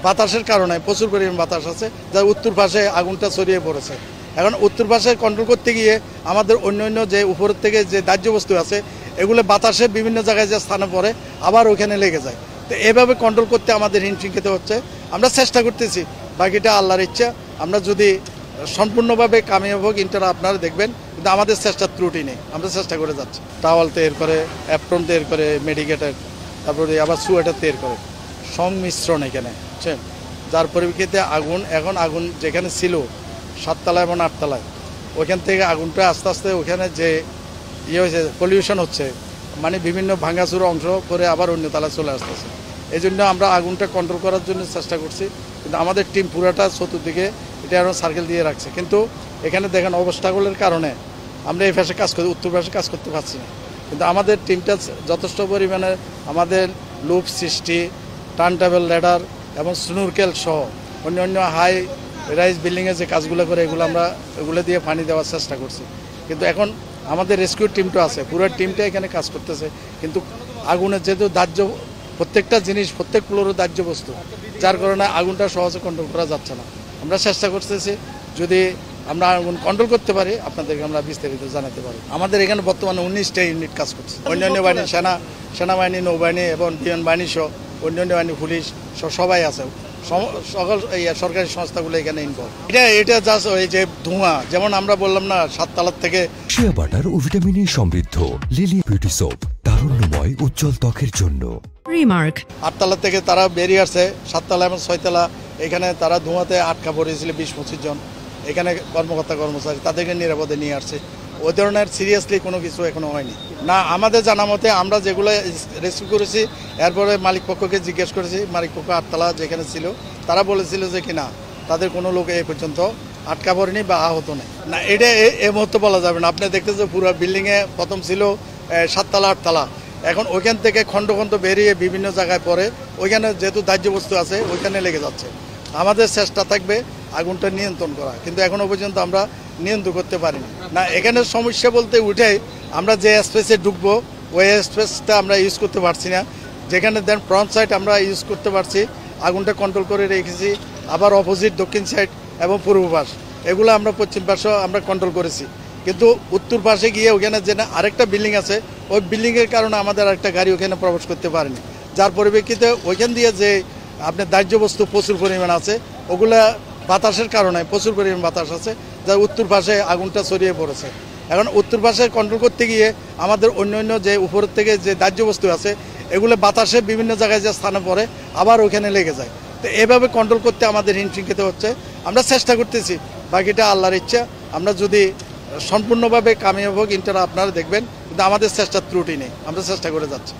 বাতাসের কারণে প্রচুর পরিমাণ বাতাস আছে, যা উত্তর পাশে আগুনটা ছড়িয়ে পড়েছে। এখন উত্তর পাশে কন্ট্রোল করতে গিয়ে আমাদের অন্য যে উপরের থেকে যে দাহ্য বস্তু আছে এগুলো বাতাসে বিভিন্ন জায়গায় যে স্থানে পড়ে আবার ওখানে লেগে যায়। তো এভাবে কন্ট্রোল করতে আমাদের হিমশিম খেতে হচ্ছে। আমরা চেষ্টা করতেছি, বাকিটা আল্লাহর ইচ্ছা। আমরা যদি সম্পূর্ণভাবে কামিয়াব হোক ইনশাআল্লাহ আপনারা দেখবেন, কিন্তু আমাদের চেষ্টার ত্রুটি নেই, আমরা চেষ্টা করে যাচ্ছি। টাওয়াল তৈরি করে, অ্যাপ্রন তৈরি করে, মেডিকেটের, তারপরে আবার সোয়েটার তৈরি করে, সংমিশ্রণ এখানে, বুঝছেন? যার পরিপ্রেক্ষিতে এখন আগুন যেখানে ছিল 7 তলায় এবং 8 তলায়, ওইখান থেকে আগুনটা আস্তে আস্তে ওখানে যে হয়েছে পলিউশন হচ্ছে, মানে বিভিন্ন ভাঙাচুরো অংশ করে আবার অন্য তলায় চলে আসতেছে। এই জন্য আমরা আগুনটা কন্ট্রোল করার জন্য চেষ্টা করছি, কিন্তু আমাদের টিম পুরাটা চতুর্দিকে এটা এখন সার্কেল দিয়ে রাখছে। কিন্তু এখানে দেখেন অবস্থাগুলোর কারণে আমরা এই পাশে কাজ করি, উত্তর পাশে কাজ করতে পারছি না। কিন্তু আমাদের টিমটা যথেষ্ট পরিমাণে আমাদের লুপ সৃষ্টি, টার্ন টেবল ল্যাডার এবং স্নুরকেল সহ অন্য হাই রাইজ বিল্ডিংয়ে যে কাজগুলো করে এগুলো দিয়ে পানি দেওয়ার চেষ্টা করছি। কিন্তু এখন আমাদের রেস্কিউ টিমটা আছে, পুরো টিমটা এখানে কাজ করতেছে। কিন্তু আগুনের যেহেতু দাহ্য প্রত্যেকটা জিনিস, প্রত্যেক ফ্লোরের দাহ্য বস্তু, যার কারণে আগুনটা সহজে কন্ট্রোল করা যাচ্ছে না। আমরা চেষ্টা করতেছি, যদি আমরা আগুন কন্ট্রোল করতে পারি আপনাদেরকে আমরা বিস্তারিত জানাতে পারি। আমাদের এখানে বর্তমানে 19টা ইউনিট কাজ করছে। অন্যান্য বাহিনী, সেনাবাহিনী, নৌবাহিনী এবং বিমান বাহিনী সহ অন্যান্য বাহিনী, পুলিশ সবাই আছে। সকল সরকারি সংস্থাগুলো এখানে ইনভলভ। এটা জাস্ট ওই যে ধোঁয়া, যেমন আমরা বললাম না 7 তলার থেকে। শিয়া বাটার ও ভিটামিনে সমৃদ্ধ লিলি বিউটি সোপ, তারুণ্যময় উজ্জ্বল ত্বকের জন্য। রিমার্ক 8 তলা থেকে তারা বেরিয়ে আসছে, 7 তলা এবং 6 তলা এখানে তারা ধোঁয়াতে আটকা পড়েছিল 20-25 জন এখানে কর্মচারী, তাদেরকে নিরাপদে নিয়ে আসছে। ওই ধরনের সিরিয়াসলি কোনো কিছু এখনো হয়নি না আমাদের জানা মতে। আমরা যেগুলো রেস্কিউ করেছি এরপরে মালিক পক্ষকে জিজ্ঞেস করেছি, মালিক পক্ষ 8 তলা যেখানে ছিল তারা বলেছিল যে কিনা তাদের কোনো লোক এই পর্যন্ত আটকা পড়েনি বা আহত নেই। না, এটা এই মুহূর্তে বলা যাবে না। আপনি দেখতেছে পুরো বিল্ডিংয়ে প্রথম ছিল 7 তলা 8 তলা, এখন ওইখান থেকে খণ্ড বেরিয়ে বিভিন্ন জায়গায় পড়ে, ওইখানে যেহেতু দাহ্য বস্তু আছে ওইখানে লেগে যাচ্ছে। আমাদের চেষ্টা থাকবে আগুনটা নিয়ন্ত্রণ করা, কিন্তু এখনো পর্যন্ত আমরা নিয়ন্ত্রণ করতে পারিনি। না, এখানে সমস্যা বলতে উঠে আমরা যে স্পেসে ঢুকবো ওই স্পেসটা আমরা ইউজ করতে পারছি না। যেখানে দেন ফ্রন্ট সাইড আমরা ইউজ করতে পারছি, আগুনটা কন্ট্রোল করে রেখেছি। আবার অপোজিট দক্ষিণ সাইড এবং পূর্ব পাশ এগুলো আমরা পশ্চিম পাশে আমরা কন্ট্রোল করেছি। কিন্তু উত্তর পাশে গিয়ে ওখানে যে আরেকটা বিল্ডিং আছে, ওই বিল্ডিংয়ের কারণে আমাদের আরেকটা গাড়ি ওখানে প্রবেশ করতে পারেনি। যার পরিপ্রেক্ষিতে ওইখান দিয়ে যে আপনার দাহ্য বস্তু প্রচুর পরিমাণ আছে, ওগুলা বাতাসের কারণে প্রচুর পরিমাণ বাতাস আছে, যা উত্তর পাশে আগুনটা ছড়িয়ে পড়েছে। এখন উত্তর পাশে কন্ট্রোল করতে গিয়ে আমাদের অন্য যে উপরের থেকে যে দাহ্য বস্তু আছে এগুলো বাতাসে বিভিন্ন জায়গায় যে স্থানে পড়ে আবার ওখানে লেগে যায়। তো এভাবে কন্ট্রোল করতে আমাদের হিমশিম খেতে হচ্ছে। আমরা চেষ্টা করতেছি, বাকিটা আল্লাহর ইচ্ছা। আমরা যদি সম্পূর্ণভাবে কামিয়াব হোক ইনশাআল্লাহ আপনারা দেখবেন, কিন্তু আমাদের চেষ্টার ত্রুটি নেই, আমরা চেষ্টা করে যাচ্ছি।